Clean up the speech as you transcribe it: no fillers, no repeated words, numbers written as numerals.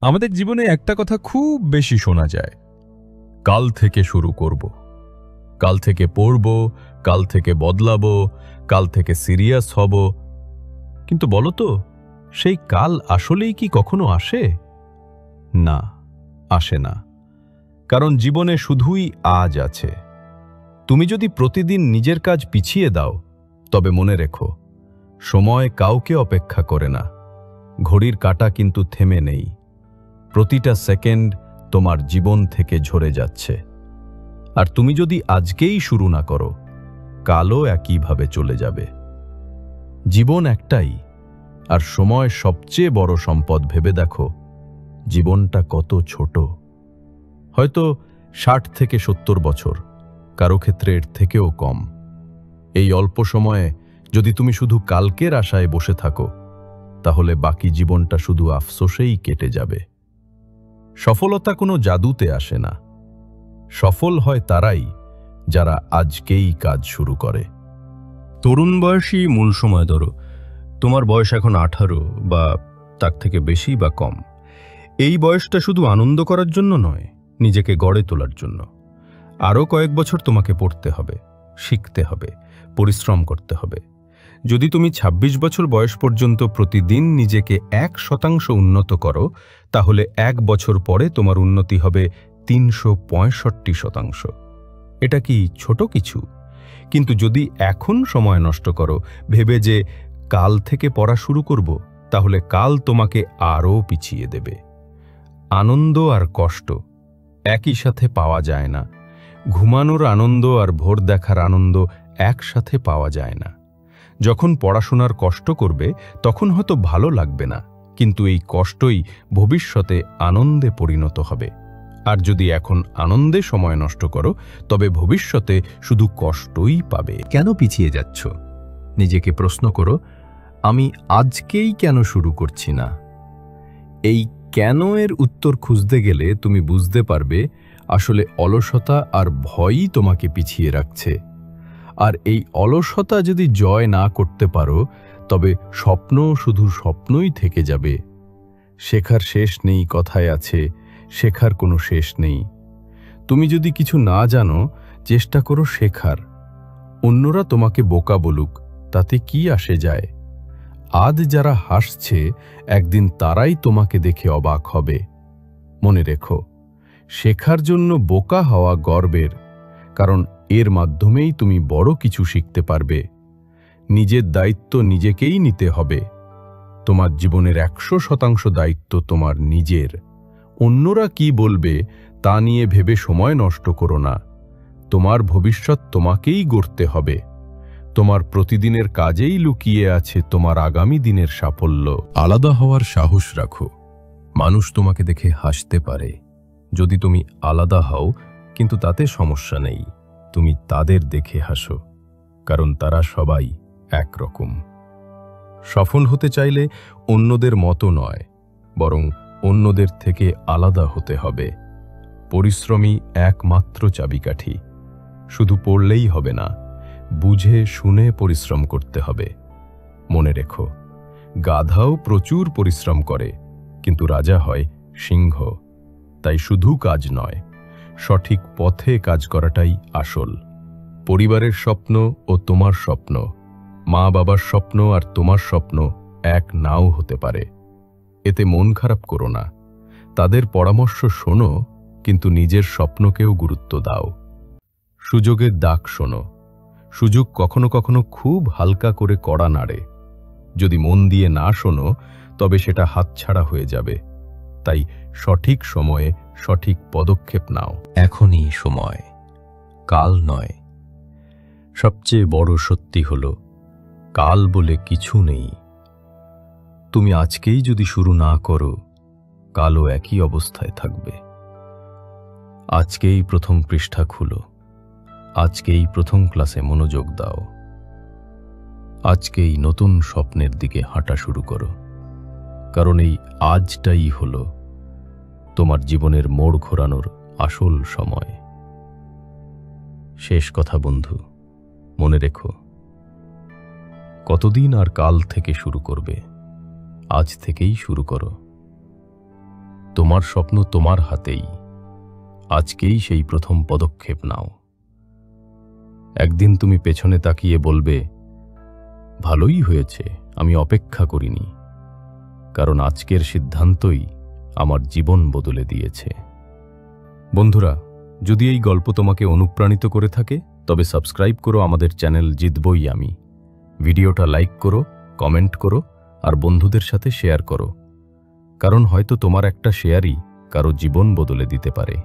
আমাদের জীবনে একটা কথা খুব বেশি শোনা যায়, কাল থেকে শুরু করব, কাল থেকে পড়ব, কাল থেকে বদলাবো, কাল থেকে সিরিয়াস হব। কিন্তু বলো তো, সেই কাল আসলেই কি কখনো আসে? না, আসে না। কারণ জীবনে শুধুই আজ আছে। তুমি যদি প্রতিদিন নিজের কাজ পিছিয়ে দাও, তবে মনে রেখো, সময় কাউকে অপেক্ষা করে না। ঘড়ির কাঁটা কিন্তু থেমে নেই। প্রতিটা সেকেন্ড তোমার জীবন থেকে ঝরে যাচ্ছে। আর তুমি যদি আজকেই শুরু না করো, কালও একইভাবে চলে যাবে। জীবন একটাই, আর সময় সবচেয়ে বড় সম্পদ। ভেবে দেখো, জীবনটা কত ছোট। হয়তো 60 থেকে 70 বছর, কারো ক্ষেত্রে এর থেকেও কম। এই অল্প সময়ে যদি তুমি শুধু কালকের আশায় বসে থাকো, তাহলে বাকি জীবনটা শুধু আফসোসেই কেটে যাবে। সফলতা কোনো জাদুতে আসে না। সফল হয় তারাই, যারা আজকেই কাজ শুরু করে। তরুণ বয়সী মূল সময় ধরো। তোমার বয়স এখন 18 বা তার থেকে বেশি বা কম। এই বয়সটা শুধু আনন্দ করার জন্য নয়, নিজেকে গড়ে তোলার জন্য। আরও কয়েক বছর তোমাকে পড়তে হবে, শিখতে হবে, পরিশ্রম করতে হবে। যদি তুমি 26 বছর বয়স পর্যন্ত প্রতিদিন নিজেকে 1% উন্নত করো, তাহলে 1 বছর পরে তোমার উন্নতি হবে 365%। এটা কি ছোট কিছু? কিন্তু যদি এখন সময় নষ্ট করো ভেবে যে কাল থেকে পড়া শুরু করব, তাহলে কাল তোমাকে আরও পিছিয়ে দেবে। আনন্দ আর কষ্ট একই সাথে পাওয়া যায় না। ঘুমানোর আনন্দ আর ভোর দেখার আনন্দ একসাথে পাওয়া যায় না। যখন পড়াশোনার কষ্ট করবে, তখন হয়তো ভালো লাগবে না, কিন্তু এই কষ্টই ভবিষ্যতে আনন্দে পরিণত হবে। আর যদি এখন আনন্দে সময় নষ্ট করো, তবে ভবিষ্যতে শুধু কষ্টই পাবে। কেন পিছিয়ে যাচ্ছ? নিজেকে প্রশ্ন করো, আমি আজকেই কেন শুরু করছি না? এই কেন এর উত্তর খুঁজতে গেলে তুমি বুঝতে পারবে আসলে অলসতা আর ভয়ই তোমাকে পিছিয়ে রাখছে। আর এই অলসতা যদি জয় না করতে পারো, তবে স্বপ্ন শুধু স্বপ্নই থেকে যাবে। শেখার শেষ নেই কথায় আছে, শেখার কোনো শেষ নেই। তুমি যদি কিছু না জানো, চেষ্টা করো শেখার। অন্যরা তোমাকে বোকা বলুক, তাতে কি আসে যায়? আজ যারা হাসছে, একদিন তারাই তোমাকে দেখে অবাক হবে। মনে রেখো, শেখার জন্য বোকা হওয়া গর্বের, কারণ এর মাধ্যমেই তুমি বড় কিছু শিখতে পারবে। নিজের দায়িত্ব নিজেকেই নিতে হবে। তোমার জীবনের 100% দায়িত্ব তোমার নিজের। অন্যরা কি বলবে তা নিয়ে ভেবে সময় নষ্ট করো না। তোমার ভবিষ্যৎ তোমাকেই গড়তে হবে। তোমার প্রতিদিনের কাজেই লুকিয়ে আছে তোমার আগামী দিনের সাফল্য। আলাদা হওয়ার সাহস রাখো। মানুষ তোমাকে দেখে হাসতে পারে। যদি তুমি আলাদা হও, কিন্তু তাতে সমস্যা নেই। তুমি তাদের দেখে হাসো, কারণ তারা সবাই একরকম। সফল হতে চাইলে অন্যদের মতো নয়, বরং অন্যদের থেকে আলাদা হতে হবে। পরিশ্রমই একমাত্র চাবিকাঠি। শুধু পড়লেই হবে না, বুঝে শুনে পরিশ্রম করতে হবে। মনে রেখো, গাধাও প্রচুর পরিশ্রম করে, কিন্তু রাজা হয় সিংহ। তাই শুধু কাজ নয়, সঠিক পথে কাজ করাটাই আসল। পরিবারের স্বপ্ন ও তোমার স্বপ্ন, মা বাবার স্বপ্ন আর তোমার স্বপ্ন এক নাও হতে পারে। এতে মন খারাপ করো না। তাদের পরামর্শ শোনো, কিন্তু নিজের স্বপ্নকেও গুরুত্ব দাও। সুযোগের ডাক শোনো। সুযোগ কখনো কখনো খুব হালকা করে কড়া নাড়ে। যদি মন দিয়ে না শোনো, তবে সেটা হাতছাড়া হয়ে যাবে। তাই সঠিক সময়ে সঠিক পদক্ষেপ নাও। এখনই সময়, কাল নয়। সবচেয়ে বড় সত্যি হলো, কাল বলে কিছু নেই। তুমি আজকেই যদি শুরু না করো, কালও একই অবস্থায় থাকবে। আজকেই প্রথম পৃষ্ঠা খুলো। আজকেই প্রথম ক্লাসে মনোযোগ দাও। আজকেই নতুন স্বপ্নের দিকে হাঁটা শুরু করো, কারণ এই আজটাই হলো তোমার জীবনের মোড় ঘোরানোর আসল সময়। শেষ কথা বন্ধু, মনে রেখো, কতদিন আর কাল থেকে শুরু করবে? আজ থেকেই শুরু করো। তোমার স্বপ্ন তোমার হাতেই। আজকেই সেই প্রথম পদক্ষেপ নাও। একদিন তুমি পেছনে তাকিয়ে বলবে, ভালোই হয়েছে আমি অপেক্ষা করিনি, কারণ আজকের সিদ্ধান্তই আমার জীবন বদলে দিয়েছে। বন্ধুরা, যদি এই গল্প তোমাকে অনুপ্রাণিত করে থাকে তবে সাবস্ক্রাইব করো আমাদের চ্যানেল জিতবই আমি। ভিডিওটা লাইক করো, কমেন্ট করো আর বন্ধুদের সাথে শেয়ার করো, কারণ হয়তো তোমার একটা শেয়ারই কারো জীবন বদলে দিতে পারে।